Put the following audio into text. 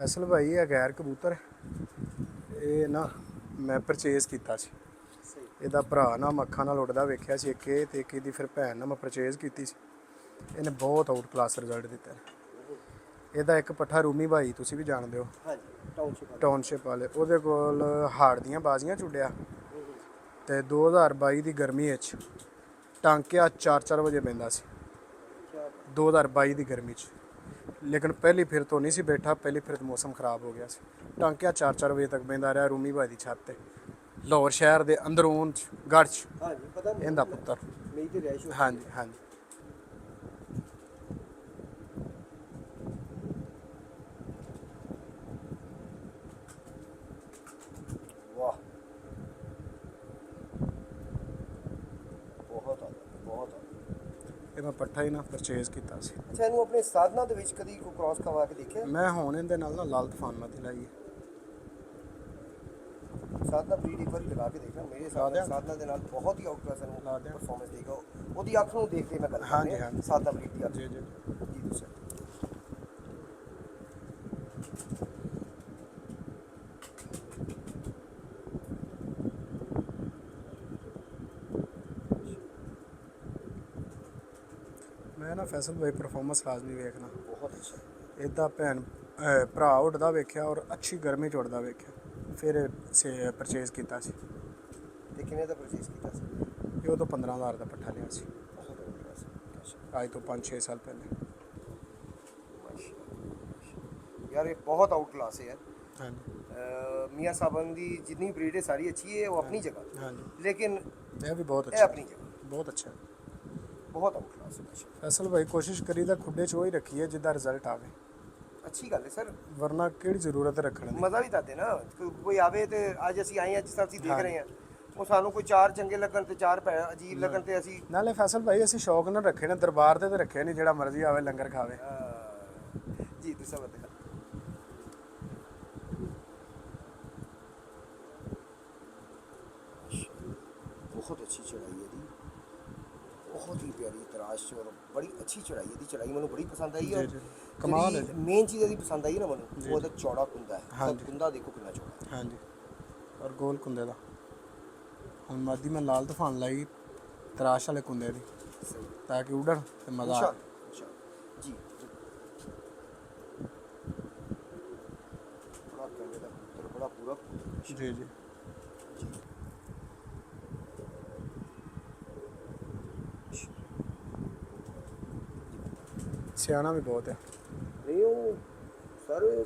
ਫੈਸਲ ਭਾਈ ਇਹ ਗੈਰ ਕਬੂਤਰ ਇਹ ਨਾ ਮੈਂ ਪਰਚੇਜ਼ ਕੀਤਾ ਸੀ। ਇਹਦਾ ਭਰਾ ਨਾ ਮੈਂ ਅੱਖਾਂ ਨਾਲ ਉੱਡਦਾ ਵੇਖਿਆ ਸੀ ਇੱਕ ਇਹ ਤੇ ਇੱਕ ਇਹਦੀ ਫਿਰ ਭੈਣ ਨਾਲ ਮੈਂ ਪਰਚੇਜ਼ ਕੀਤੀ ਸੀ। ਇਹਨੇ ਬਹੁਤ ਆਊਟ ਕਲਾਸ ਰਿਜ਼ਲਟ ਦਿੱਤਾ। ਇਹਦਾ ਇੱਕ ਪੱਠਾ ਰੂਮੀ ਭਾਈ ਤੁਸੀਂ ਵੀ ਜਾਣਦੇ ਹੋ, ਟਾਊਨਸ਼ਿਪ ਵਾਲੇ, ਉਹਦੇ ਕੋਲ ਹਾੜ ਦੀਆਂ ਬਾਜ਼ੀਆਂ ਚੁੱਡਿਆ ਤੇ 2022 ਦੀ ਗਰਮੀ ਵਿੱਚ ਟਾਂਕਿਆ 4-4 ਵਜੇ ਪੈਂਦਾ ਸੀ 2022 ਦੀ ਗਰਮੀ 'ਚ। ਲੇਕਿਨ ਪਹਿਲੀ ਫਿਰ ਤੋਂ ਨਹੀਂ ਸੀ ਬੈਠਾ, ਪਹਿਲੀ ਫਿਰ ਮੌਸਮ ਖਰਾਬ ਹੋ ਗਿਆ ਸੀ। ਟਾਂਕਿਆ 4-4 ਵਜੇ ਤੱਕ ਪੈਂਦਾ ਰਿਹਾ ਰੂਮੀ ਭਾਈ ਦੀ ਛੱਤ ਤੇ, ਲਾਹੌਰ ਸ਼ਹਿਰ ਦੇ ਅੰਦਰੋਂ ਗੜ੍ਹ 'ਚ ਇਹਦਾ ਪੁੱਤਰ। ਹਾਂਜੀ ਹਾਂਜੀ। ਵਾਹ, ਬਹੁਤ ਬਹੁਤ। ਇਹ ਮੈਂ ਪੱਠਾ ਹੀ ਨਾ ਪਰਚੇਜ਼ ਕੀਤਾ ਸੀ। ਅੱਛਾ, ਇਹਨੂੰ ਆਪਣੇ ਸਾਧਨਾ ਦੇ ਵਿੱਚ ਕਦੀ ਕੋਈ ਕ੍ਰਾਸ ਕਰਵਾ ਕੇ ਦੇਖਿਆ? ਮੈਂ ਹੁਣ ਇਹਦੇ ਨਾਲ ਨਾ ਲਾਲ ਤੂਫਾਨ ਮੱਥੀ ਲਾਈ ਹੈ। ਸਾਧਨਾ ਬਰੀਡ ਇੱਕ ਵਾਰੀ ਲਗਾ ਕੇ ਦੇਖਣਾ, ਮੇਰੇ ਹਿਸਾਬ ਨਾਲ ਸਾਧਨਾ ਦੇ ਨਾਲ ਬਹੁਤ ਹੀ ਆਊਟ ਕਲਾਸ ਨੂੰ ਪਰਫਾਰਮੈਂਸ ਦੇਗਾ। ਉਹਦੀ ਅੱਖ ਨੂੰ ਦੇਖ ਕੇ ਮੈਂ ਗੱਲ ਕਰ ਰਿਹਾ ਸਾਧਨਾ ਬਰੀਡ ਦੀ ਅੱਖ। ਜੀ ਜੀ ਜੀ ਤੁਸੀਂ ਮੈਂ ਨਾ ਫੈਸਲ ਭਾਈ ਪਰਫਾਰਮੈਂਸ ਲਾਜ਼ਮੀ ਵੇਖਣਾ। ਬਹੁਤ ਅੱਛਾ। ਇਹਦਾ ਭਰਾ ਉੱਡਦਾ ਵੇਖਿਆ ਔਰ ਅੱਛੀ ਗਰਮੀ 'ਚ ਉੱਡਦਾ ਵੇਖਿਆ, ਫਿਰ ਪਰਚੇਜ਼ ਕੀਤਾ ਸੀ। ਤੇ ਕਿੰਨੇ ਦਾ ਪਰਚੇਸ ਕੀਤਾ ਸੀ? ਇਹ ਉਦੋਂ 15,000 ਦਾ ਪੱਠਾ ਲਿਆ ਸੀ, ਬਹੁਤ ਆਊਟ ਕਲਾਸ। ਅੱਜ ਤੋਂ 5-6 ਸਾਲ ਪਹਿਲੇ। ਯਾਰ ਇਹ ਬਹੁਤ ਆਊਟ ਕਲਾਸ ਹੈ ਯਾਰ। ਹਾਂਜੀ ਮੀਆਂ ਸਾਬਨ ਦੀ ਜਿੰਨੀ ਬਰੀਡ ਹੈ ਸਾਰੀ ਅੱਛੀ ਹੈ, ਉਹ ਆਪਣੀ ਜਗ੍ਹਾ, ਹਾਂਜੀ। ਲੇਕਿਨ ਇਹ ਵੀ ਬਹੁਤ ਇਹ ਅੱਛਾ, ਆਪਣੀ ਜਗ੍ਹਾ ਬਹੁਤ ਅੱਛਾ। ਬਹੁਤ ਆਊਟ ਕਲਾਸ ਹੈ। ਫੈਸਲ ਭਾਈ ਕੋਸ਼ਿਸ਼ ਕਰੀ ਤਾਂ ਖੁੱਡੇ 'ਚ ਉਹ ਹੀ ਰੱਖੀਏ ਜਿੱਦਾਂ ਰਿਜ਼ਲਟ ਆਵੇ, ਅੱਛੀ ਗੱਲ ਹੈ ਸਰ। ਵਰਨਾ ਕਿਹੜੀ ਜ਼ਰੂਰਤ ਹੈ ਰੱਖਣ ਦੀ। ਮਜ਼ਾ ਵੀ ਤਾਂ ਦੇ ਨਾ, ਕੋਈ ਆਵੇ ਤੇ ਅੱਜ ਅਸੀਂ ਆਏ ਹਾਂ, ਜਿਸ ਤਰ੍ਹਾਂ ਅਸੀਂ ਦੇਖ ਰਹੇ ਹਾਂ, ਉਹ ਸਾਨੂੰ ਕੋਈ ਚਾਰ ਚੰਗੇ ਲੱਗਣ ਤੇ ਚਾਰ ਅਜੀਬ ਲੱਗਣ ਤੇ ਅਸੀਂ ਨਾਲੇ ਫੈਸਲ ਭਾਈ ਅਸੀਂ ਸ਼ੌਕ ਨਾਲ ਰੱਖੇ ਨੇ, ਦਰਬਾਰ ਤੇ ਰੱਖੇ ਨਹੀਂ ਜਿਹੜਾ ਮਰਜ਼ੀ ਆਵੇ ਲੰਗਰ ਖਾਵੇ। ਜੀ ਤੁਸੀਂ ਬਤਾ ਬਹੁਤ ਅੱਛੀ ਚੜਾਈ ਹੈ ਦੀ, ਬਹੁਤ ਹੀ ਪਿਆਰੀ ਤਰਾਸ਼ ਔਰ ਬੜੀ ਅੱਛੀ ਚੜਾਈ ਹੈ ਦੀ। ਚੜਾਈ ਮੈਨੂੰ ਬੜੀ ਪਸੰਦ ਆਈ ਹੈ। ਕਮਾਲ ਹੈ। ਮੇਨ ਚੀਜ਼ ਇਹਦੀ ਪਸੰਦ ਆਈ ਨਾ ਮੈਨੂੰ, ਉਹ ਉਹਦਾ ਚੌੜਾ ਕੁੰਦਾ ਹੈ। ਕੁੰਦਾ ਦੇਖੋ ਕਿੰਨਾ ਚੌੜਾ। ਹਾਂਜੀ, ਔਰ ਗੋਲ ਕੁੰਦੇ ਦਾ। ਹੁਣ ਮਾਦੀ ਮੈਂ ਲਾਲ ਤੂਫਾਨ ਲਾਈ ਤਰਾਸ਼ ਵਾਲੇ ਕੁੰਦੇ ਦੀ, ਤਾਂ ਕਿ ਉੱਡਣ ਤੇ ਮਜ਼ਾ ਆ ਜੀ। ਬੜਾ ਕੰਨੇ ਦਾ ਪੁੱਤਰ, ਬੜਾ ਪੂਰਾ। ਜੀ ਜੀ ਜੀ ਸਿਆਣਾ ਵੀ ਬਹੁਤ ਹੈ। ਨਹੀਂ ਉਹ ਸਰ